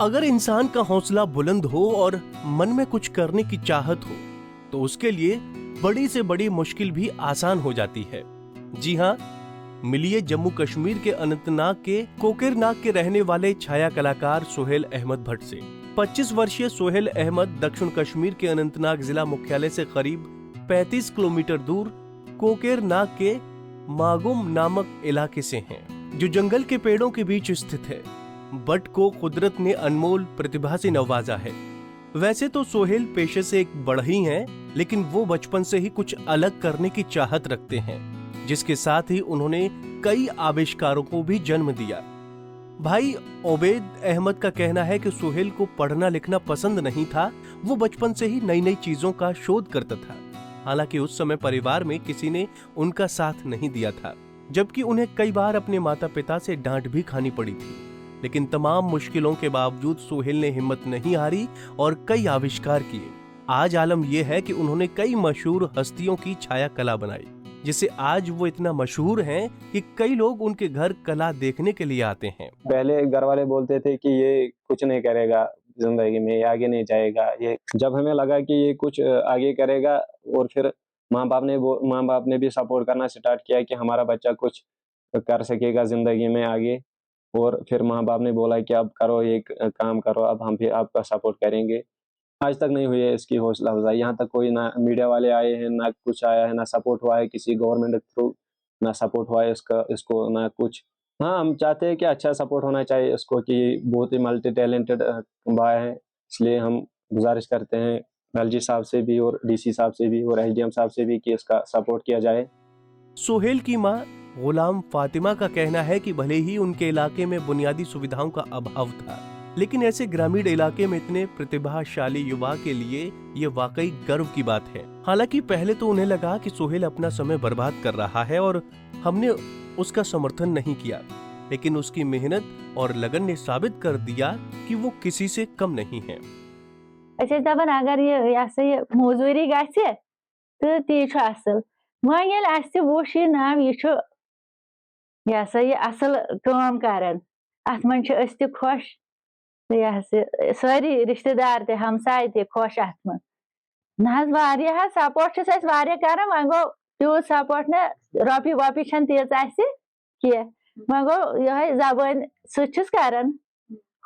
अगर इंसान का हौसला बुलंद हो और मन में कुछ करने की चाहत हो तो उसके लिए बड़ी से बड़ी मुश्किल भी आसान हो जाती है। जी हाँ, मिलिए जम्मू कश्मीर के अनंतनाग के कोकेरनाग के रहने वाले छाया कलाकार सोहेल अहमद भट्ट से। 25 वर्षीय सोहेल अहमद दक्षिण कश्मीर के अनंतनाग जिला मुख्यालय से करीब 35 किलोमीटर दूर कोकेरनाग के मागुम नामक इलाके से हैं, जो जंगल के पेड़ों के बीच स्थित है। भट्ट को कुदरत ने अनमोल प्रतिभा से नवाजा है। वैसे तो सोहेल पेशे से एक बढ़ई हैं, लेकिन वो बचपन से ही कुछ अलग करने की चाहत रखते हैं, जिसके साथ ही उन्होंने कई आविष्कारों को भी जन्म दिया। भाई ओबेद अहमद का कहना है कि सोहेल को पढ़ना लिखना पसंद नहीं था। वो बचपन से ही नई नई चीजों का शोध करता था। हालांकि उस समय परिवार में किसी ने उनका साथ नहीं दिया था, जबकि उन्हें कई बार अपने माता पिता से डांट भी खानी पड़ी थी। लेकिन तमाम मुश्किलों के बावजूद सोहेल ने हिम्मत नहीं हारी और कई आविष्कार किए। आज आलम यह है कि उन्होंने कई मशहूर हस्तियों की छाया कला बनाई, जिससे आज वो इतना मशहूर हैं कि कई लोग उनके घर कला देखने के लिए आते हैं। पहले घर वाले बोलते थे कि ये कुछ नहीं करेगा जिंदगी में, ये आगे नहीं जाएगा। ये जब हमें लगा कि ये कुछ आगे करेगा, और फिर माँ बाप ने भी सपोर्ट करना स्टार्ट किया कि हमारा बच्चा कुछ कर सकेगा जिंदगी में आगे। और फिर माँ बाप ने बोला कि अब करो, ये काम करो, अब हम भी आपका सपोर्ट करेंगे। आज तक नहीं हुई है इसकी हौसला अफजाई। यहाँ तक कोई ना मीडिया वाले आए हैं, ना कुछ आया है, ना सपोर्ट हुआ है किसी गवर्नमेंट के थ्रू, ना सपोर्ट हुआ है इसको ना कुछ। हाँ, हम चाहते हैं कि अच्छा सपोर्ट होना चाहिए इसको, कि बहुत ही मल्टी टैलेंटेड बॉय है। इसलिए हम गुजारिश करते हैं एलजी साहब से भी और डीसी साहब से भी और एसडीएम साहब से भी कि इसका सपोर्ट किया जाए। सोहेल की मां गुलाम फातिमा का कहना है कि भले ही उनके इलाके में बुनियादी सुविधाओं का अभाव था, लेकिन ऐसे ग्रामीण इलाके में इतने प्रतिभाशाली युवा के लिए ये वाकई गर्व की बात है। हालांकि पहले तो उन्हें लगा कि सोहेल अपना समय बर्बाद कर रहा है और हमने उसका समर्थन नहीं किया, लेकिन उसकी मेहनत और लगन ने साबित कर दिया कि वो किसी से कम नहीं है। अगर ये मजूरी गए तो ती असल वह वुश यह नाम यह असल काम करान अत मन खुश सारी रिश्तेदार ते हमसाय ते खुश अत मन ना सपोर्ट कर वह गो तूत सपोर्ट न रोपी वोपी तीज कह वह गो यह जबान सरान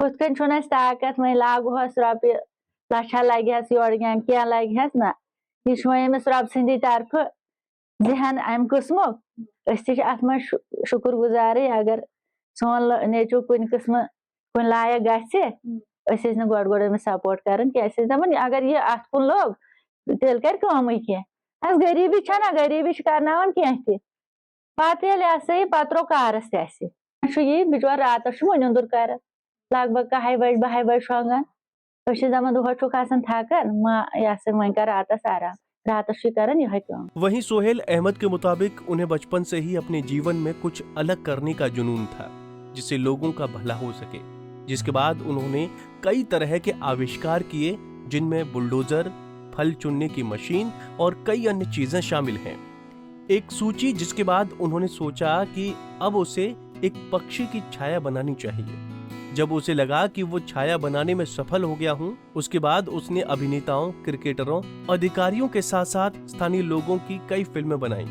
हुत कन ताकत वह लागोहस रोपी लछा लगहस योर क्या लगहस ना यह अमिस रब सदी तरफ जहन अम किस्मुक अत मन शुक्र गुजार अगर सोन नेचू कुन किस्म कुन लायक गो गोड़ अमिस सपोर्ट कर दपान अगर यह अत कुन लोग तेल कर कह गरीबी ना गरीबी करना कह पे पत्रो कारस यह बिचौर रात मुनुंदुर कर लगभग 1 बज 12 बज शोंगान दपान दोहस थकन वह कर रातस आराम रातस करन यह काम। वहीं सोहेल अहमद के मुताबिक उन्हें बचपन से ही अपने जीवन में कुछ अलग करने का जुनून था, जिससे लोगों का भला हो सके। जिसके बाद उन्होंने कई तरह के आविष्कार किए, जिनमें बुलडोजर, फल चुनने की मशीन और कई अन्य चीजें शामिल हैं। एक सूची जिसके बाद उन्होंने सोचा कि अब उसे एक पक्षी की छाया बनानी चाहिए। जब उसे लगा कि वो छाया बनाने में सफल हो गया हूँ, उसके बाद उसने अभिनेताओं, क्रिकेटरों, अधिकारियों के साथ साथ स्थानीय लोगों की कई फिल्में बनाई,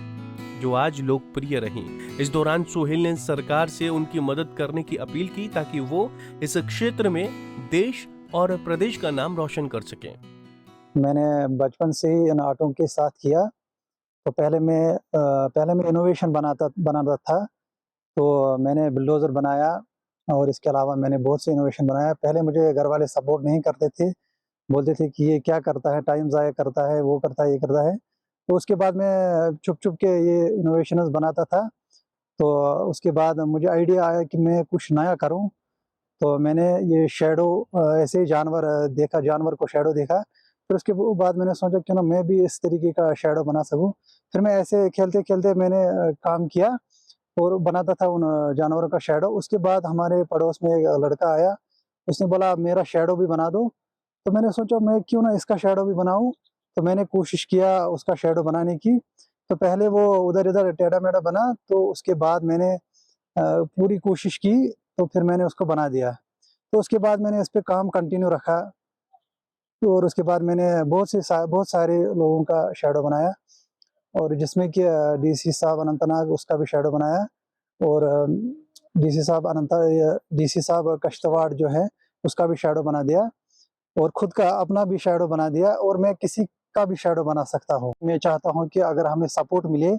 जो आज लोकप्रिय रहीं। इस दौरान सोहेल ने सरकार से उनकी मदद करने की अपील की, ताकि वो इस क्षेत्र में देश और प्रदेश का नाम रोशन कर सकें। मैंने बचपन से ही इन आर्टों के साथ किया। तो पहले मैं इनोवेशन बनाता था। तो मैंने बुलडोजर बनाया और इसके अलावा मैंने बहुत से इनोवेशन बनाया। पहले मुझे घर वाले सपोर्ट नहीं करते थे, बोलते थे कि ये क्या करता है, टाइम ज़ाया करता है, वो करता है, ये करता है। तो उसके बाद मैं छुप छुप के ये इनोवेशंस बनाता था। तो उसके बाद मुझे आइडिया आया कि मैं कुछ नया करूं। तो मैंने ये शैडो ऐसे ही जानवर को शैडो देखा। फिर उसके बाद मैंने सोचा क्यों ना मैं भी इस तरीके का शैडो बना सकूं। फिर मैं ऐसे खेलते खेलते मैंने काम किया और बनाता था उन जानवरों का शैडो। उसके बाद हमारे पड़ोस में एक लड़का आया, उसने बोला मेरा शैडो भी बना दो। तो मैंने सोचा मैं क्यों ना इसका शैडो भी बनाऊं। तो मैंने कोशिश किया उसका शैडो बनाने की। तो पहले वो उधर इधर टेढ़ा मेढ़ा बना, तो उसके बाद मैंने पूरी कोशिश की, तो फिर मैंने उसको बना दिया। तो उसके बाद मैंने इस पे काम कंटिन्यू रखा, और उसके बाद मैंने बहुत सारे लोगों का शैडो बनाया, और जिसमें कि डीसी साहब अनंतनाग उसका भी शैडो बनाया, और डीसी साहब कश्तवाड़ जो है उसका भी शैडो बना दिया, और खुद का अपना भी शैडो बना दिया, और मैं किसी का भी शैडो बना सकता हूँ। मैं चाहता हूँ कि अगर हमें सपोर्ट मिले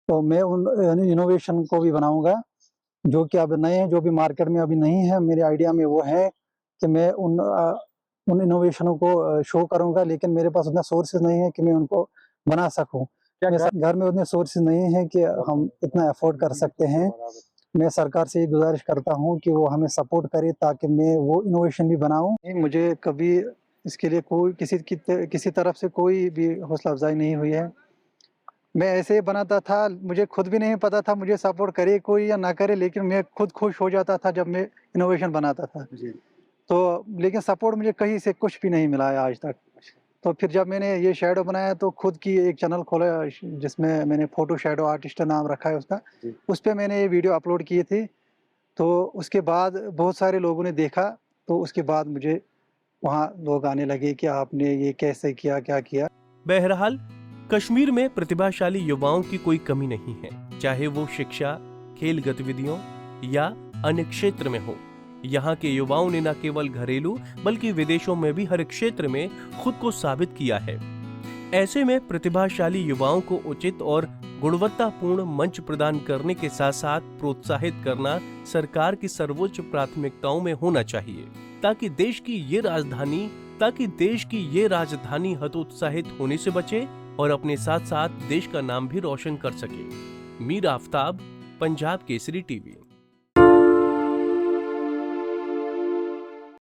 तो मैं उन इनोवेशन को भी बनाऊंगा जो कि अब नए हैं, जो भी मार्केट में अभी नहीं है। मेरे आइडिया में वो है कि मैं उन इनोवेशनों को शो करूंगा, लेकिन मेरे पास उतना सोर्सेज नहीं है कि मैं उनको बना सकूं। घर में उतने सोर्सेज नहीं है कि हम इतना अफोर्ड कर सकते हैं। मैं सरकार से ये गुजारिश करता हूँ कि वो हमें सपोर्ट करे ताकि मैं वो इनोवेशन भी बनाऊं। मुझे कभी इसके लिए कोई किसी तरफ से कोई भी हौसला अफजाई नहीं हुई है। मैं ऐसे ही बनाता था, मुझे खुद भी नहीं पता था मुझे सपोर्ट करे कोई या ना करे, लेकिन मैं खुद खुश हो जाता था जब मैं इनोवेशन बनाता था जी। तो लेकिन सपोर्ट मुझे कहीं से कुछ भी नहीं मिला है आज तक। तो फिर जब मैंने ये शैडो बनाया तो खुद की एक चैनल खोला जिसमें मैंने फोटो शैडो आर्टिस्ट नाम रखा है उसका, उस पर मैंने ये वीडियो अपलोड किए थे। तो उसके बाद बहुत सारे लोगों ने देखा, तो उसके बाद मुझे वहाँ लोग आने लगे कि आपने ये कैसे किया, क्या किया। बहरहाल कश्मीर में प्रतिभाशाली युवाओं की कोई कमी नहीं है, चाहे वो शिक्षा, खेल गतिविधियों या अन्य क्षेत्र में हो। यहाँ के युवाओं ने न केवल घरेलू बल्कि विदेशों में भी हर क्षेत्र में खुद को साबित किया है। ऐसे में प्रतिभाशाली युवाओं को उचित और गुणवत्तापूर्ण मंच प्रदान करने के साथ साथ प्रोत्साहित करना सरकार की सर्वोच्च प्राथमिकताओं में होना चाहिए, ताकि देश की ये राजधानी हतोत्साहित होने से बचे और अपने साथ साथ देश का नाम भी रोशन कर सके। मीर आफ्ताब, पंजाब केसरी टीवी।